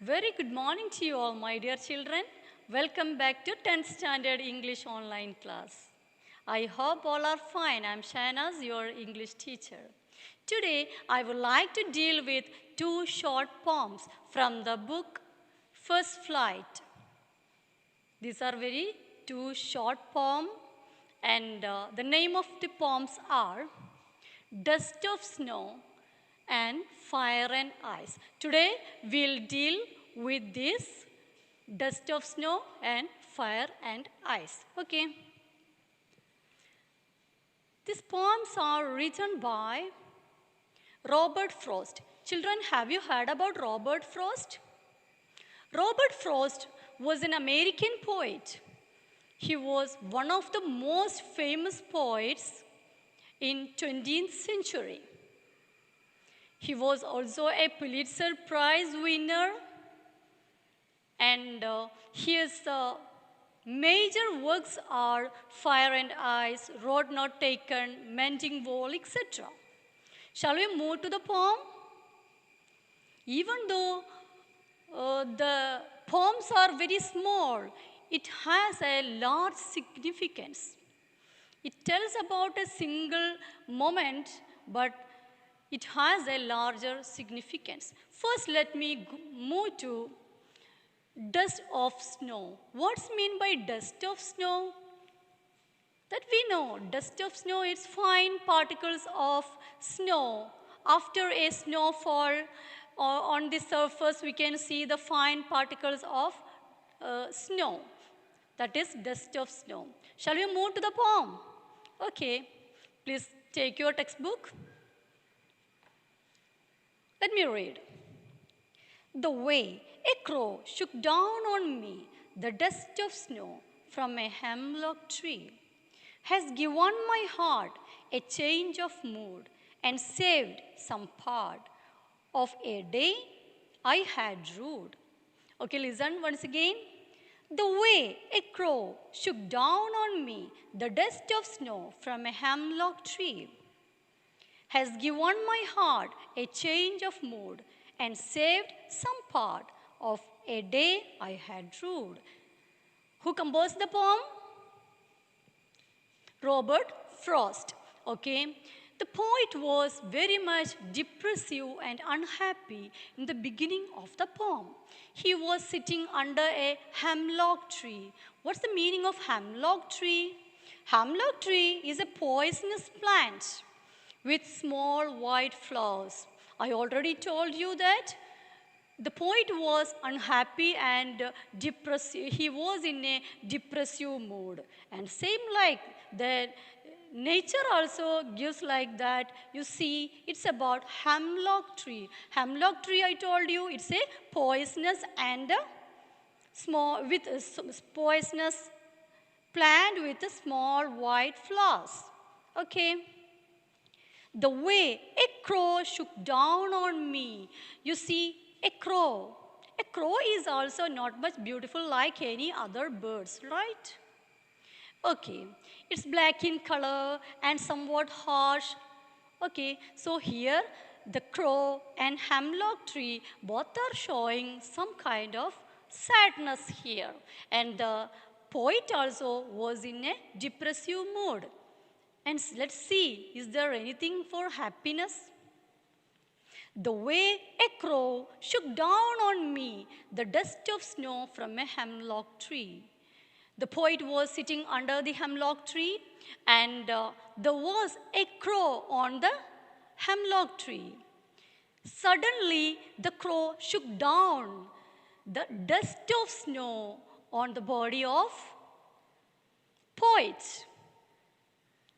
Very good morning to you all, my dear children. Welcome back to 10th Standard English online class. I hope all are fine. I'm Shahnaz, your English teacher. Today, I would like to deal with two short poems from the book First Flight. These are very two short poems, and the name of the poems are Dust of Snow and Fire and Ice. Today we'll deal with this dust of snow and fire and ice. Okay. These poems are written by Robert Frost. Children, have you heard about Robert Frost? Robert Frost was an American poet. He was one of the most famous poets in 20th century. He was also a Pulitzer Prize winner, and his major works are Fire and Ice, Road Not Taken, Mending Wall, etc. Shall we move to the poem? Even though the poems are very small, it has a large significance. It tells about a single moment, but it has a larger significance. First, let me move to dust of snow. What's mean by dust of snow? That we know, dust of snow is fine particles of snow. After a snowfall, on the surface we can see the fine particles of snow. That is dust of snow. Shall we move to the poem? Okay, please take your textbook. Let me read. The way a crow shook down on me the dust of snow from a hemlock tree has given my heart a change of mood and saved some part of a day I had rued. Okay, listen once again. The way a crow shook down on me the dust of snow from a hemlock tree has given my heart a change of mood and saved some part of a day I had rued. Who composed the poem? Robert Frost. Okay. The poet was very much depressive and unhappy in the beginning of the poem. He was sitting under a hemlock tree. What's the meaning of hemlock tree? Hemlock tree is a poisonous plant with small white flowers. I already told you that the poet was unhappy and depressive. He was in a depressive mood. And same like the nature also gives like that. You see, it's about hemlock tree. Hemlock tree, I told you, it's a poisonous and small with poisonous plant with a small white flowers. Okay. The way a crow shook down on me. You see, a crow. A crow is also not much beautiful like any other birds, right? Okay, it's black in color and somewhat harsh. Okay, so here the crow and hemlock tree both are showing some kind of sadness here. And the poet also was in a depressive mood. And let's see, is there anything for happiness? The way a crow shook down on me the dust of snow from a hemlock tree. The poet was sitting under the hemlock tree, and there was a crow on the hemlock tree. Suddenly, the crow shook down the dust of snow on the body of poet.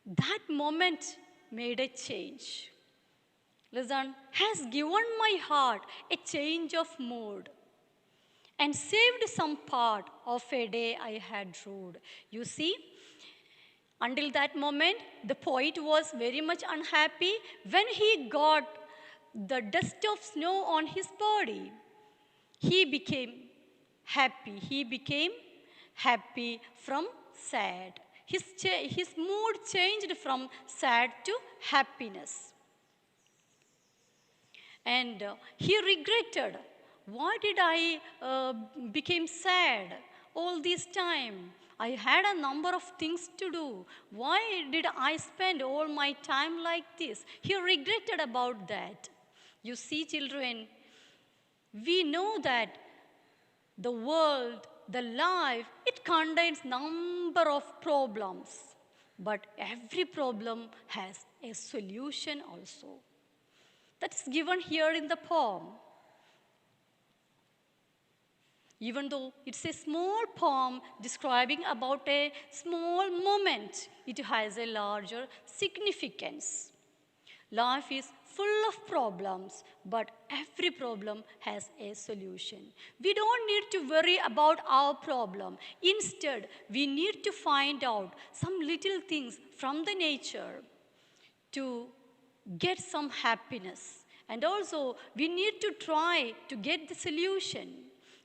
That moment made a change. Listen, has given my heart a change of mood and saved some part of a day I had rued. You see, until that moment, the poet was very much unhappy when he got the dust of snow on his body. He became happy. He became happy from sad. His mood changed from sad to happiness. And he regretted Why did I became sad all this time? I had a number of things to do. Why did I spend all my time like this? He regretted about that. You see, children, we know that the world, the life, it contains number of problems. But every problem has a solution also. That is given here in the poem. Even though it's a small poem describing about a small moment, it has a larger significance. Life is full of problems, but every problem has a solution. We don't need to worry about our problem. Instead, we need to find out some little things from the nature to get some happiness. And also, we need to try to get the solution.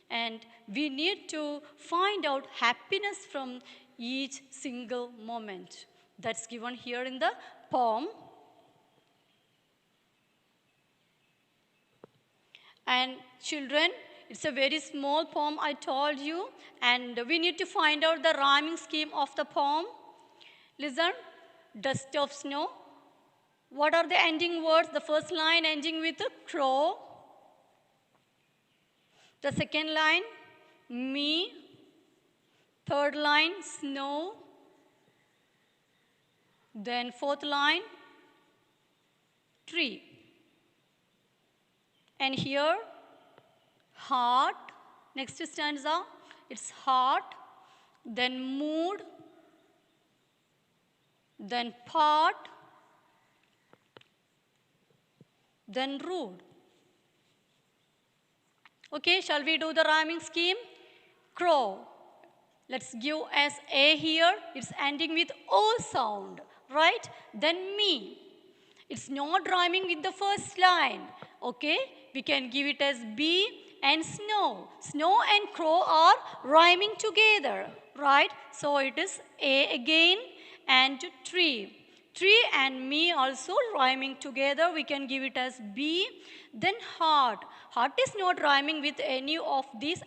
And we need to find out happiness from each single moment. That's given here in the poem. And children, it's a very small poem I told you. And we need to find out the rhyming scheme of the poem. Listen, dust of snow. What are the ending words? The first line ending with crow. The second line, me. Third line, snow. Then fourth line, tree. And here, heart. Next stanza, it's heart. Then mood. Then part. Then rude. Okay, shall we do the rhyming scheme? Crow. Let's give as A here. It's ending with O sound, right? Then me. It's not rhyming with the first line. Okay, we can give it as B and snow. Snow and crow are rhyming together, right? So it is A again and tree. Tree and me also rhyming together. We can give it as B. Then heart. Heart is not rhyming with any of these.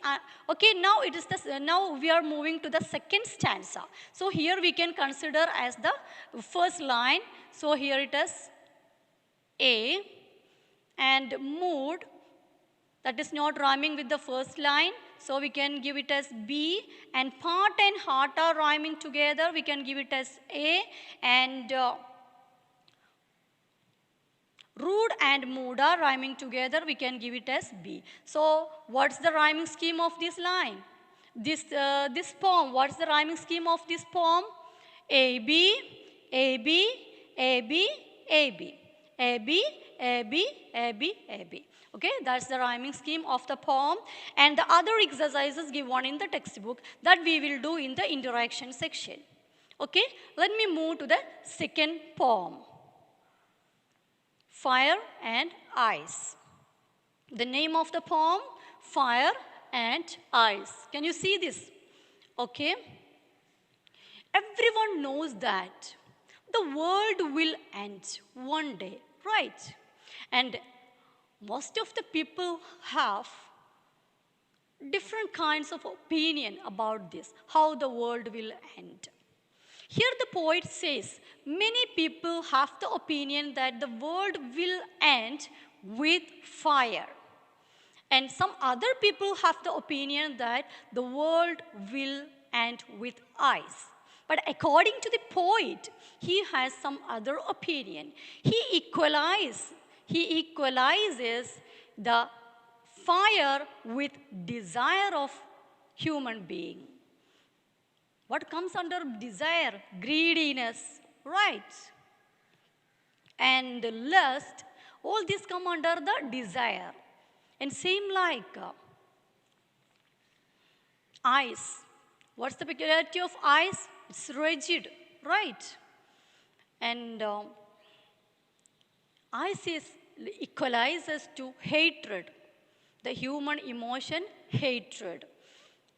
Okay, now it is now we are moving to the second stanza. So here we can consider as the first line. So here it is A and mood. That is not rhyming with the first line. So we can give it as B. And part and heart are rhyming together. We can give it as A. And rude and mood are rhyming together. We can give it as B. So what's the rhyming scheme of this line? This poem. What's the rhyming scheme of this poem? A, B, A, B, A, B, A, B. A, B, A, B, A, B, A, B. Okay, that's the rhyming scheme of the poem. And the other exercises given in the textbook that we will do in the interaction section. Okay, let me move to the second poem. Fire and Ice. The name of the poem, Fire and Ice. Can you see this? Okay. Everyone knows that the world will end one day, right? And most of the people have different kinds of opinion about this, how the world will end. Here the poet says, many people have the opinion that the world will end with fire. And some other people have the opinion that the world will end with ice. But according to the poet, he has some other opinion. He equalizes the fire with desire of human being. What comes under desire? Greediness, right? And lust, all these come under the desire. And same like ice. What's the peculiarity of ice? It's rigid, right? And ice equalizes to hatred, the human emotion, hatred.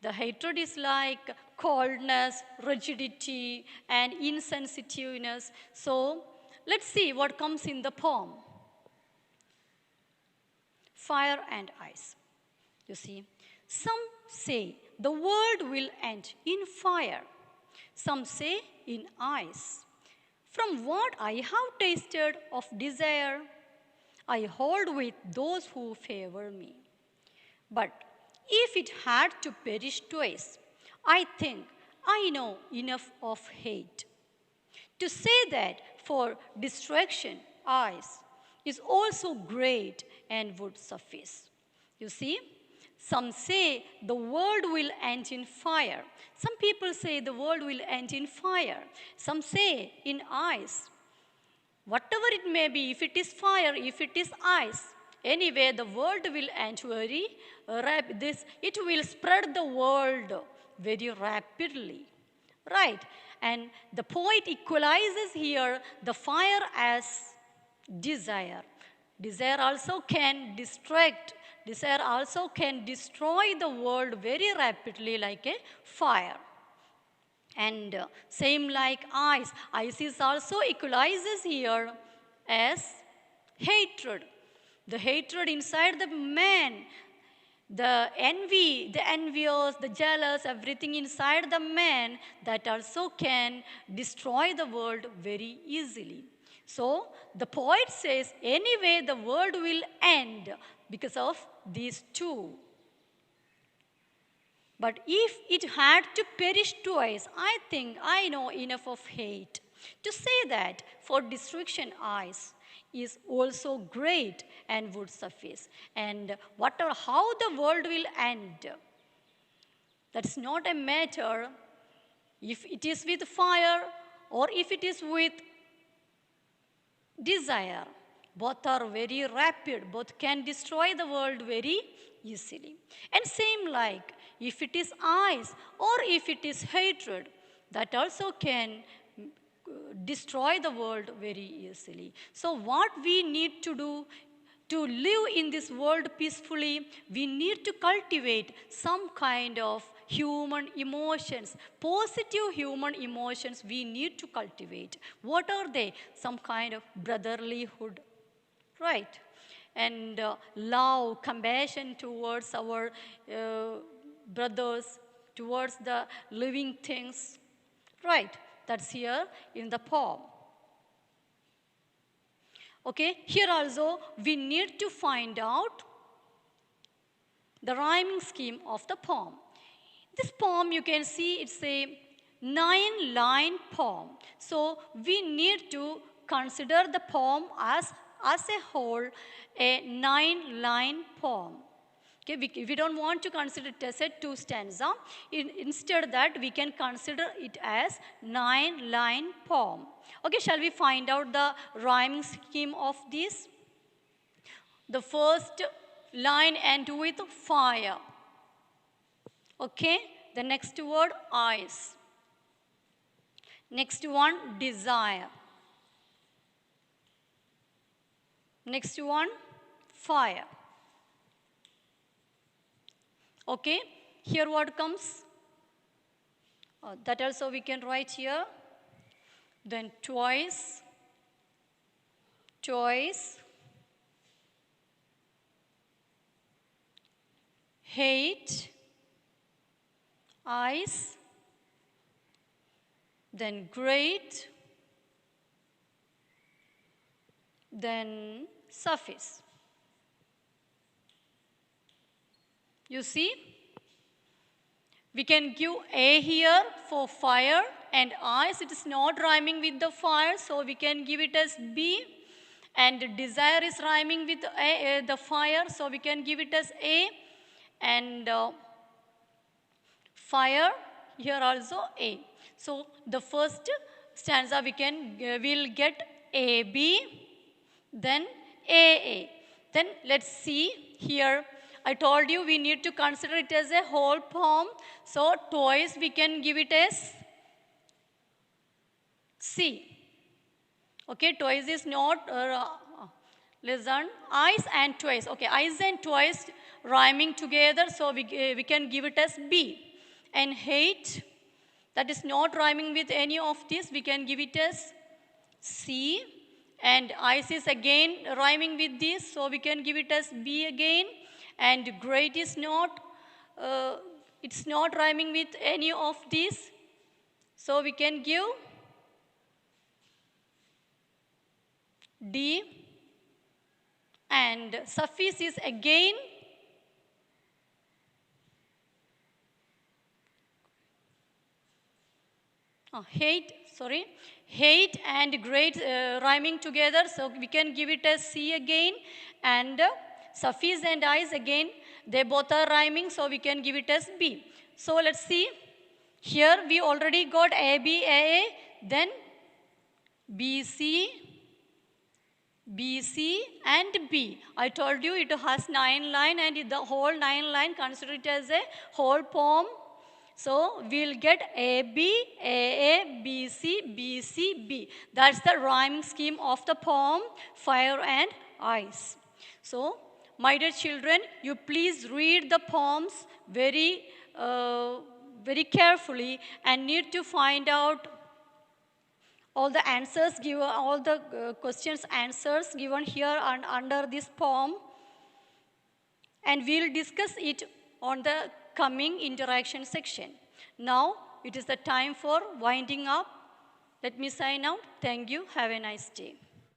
The hatred is like coldness, rigidity, and insensitiveness. So let's see what comes in the poem. Fire and Ice. You see, some say the world will end in fire. Some say in ice. From what I have tasted of desire, I hold with those who favor me. But if it had to perish twice, I think I know enough of hate to say that for distraction, eyes is also great and would suffice. You see, some say the world will end in fire. Some people say the world will end in fire. Some say in ice. Whatever it may be, if it is fire, if it is ice, anyway, the world will end very it will spread the world very rapidly. Right? And the poet equalizes here the fire as desire. Desire also can distract. Desire also can destroy the world very rapidly like a fire. And same like ice. Ice is also equalizes here as hatred. The hatred inside the man, the envy, the envious, the jealous, everything inside the man that also can destroy the world very easily. So the poet says, anyway, the world will end because of these two. But if it had to perish twice, I think I know enough of hate to say that for destruction eyes is also great and would suffice. And whatever how the world will end, that's not a matter if it is with fire or if it is with desire. Both are very rapid, both can destroy the world very easily. And same like if it is eyes or if it is hatred, that also can destroy the world very easily. So what we need to do to live in this world peacefully, we need to cultivate some kind of human emotions, positive human emotions we need to cultivate. What are they? Some kind of brotherlyhood, right? And love, compassion towards our brothers, towards the living things, right? That's here in the poem. Okay, here also we need to find out the rhyming scheme of the poem. This poem you can see it's a 9-line poem. So we need to consider the poem as a whole a 9-line poem. Okay, we don't want to consider it as a 2 stanza. Instead that we can consider it as 9-line poem. Okay, shall we find out the rhyming scheme of this? The first line ends with fire. Okay, the next word eyes. Next one desire. Next one fire. Okay, here what comes? That also we can write here. Then twice, hate, eyes, then great, then suffice. You see, we can give A here for fire and eyes. It is not rhyming with the fire, so we can give it as B. And desire is rhyming with the fire, so we can give it as A. And fire here also A. So the first stanza we'll get AB, then AA. Then let's see here. I told you we need to consider it as a whole poem. So twice we can give it as C. Okay, twice is not, listen, eyes and twice. Okay, eyes and twice rhyming together, so we can give it as B. And hate, that is not rhyming with any of this, we can give it as C. And eyes is again rhyming with this, so we can give it as B again. and great is not, it's not rhyming with any of these. So we can give D, and suffix is again hate and great rhyming together, so we can give it as C again, and suffix and eyes again, they both are rhyming, so we can give it as B. So let's see, here we already got A, B, A, then B, C, B, C and B. I told you it has 9 lines, and the whole 9 lines consider it as a whole poem. So we'll get A, B, C, B, C, B. That's the rhyming scheme of the poem Fire and Ice. So, my dear children, you please read the poems very carefully and need to find out all the answers given, all the questions answers given here and under this poem, and we'll discuss it on the coming interaction section. Now it is the time for winding up. Let me sign out. Thank you. Have a nice day.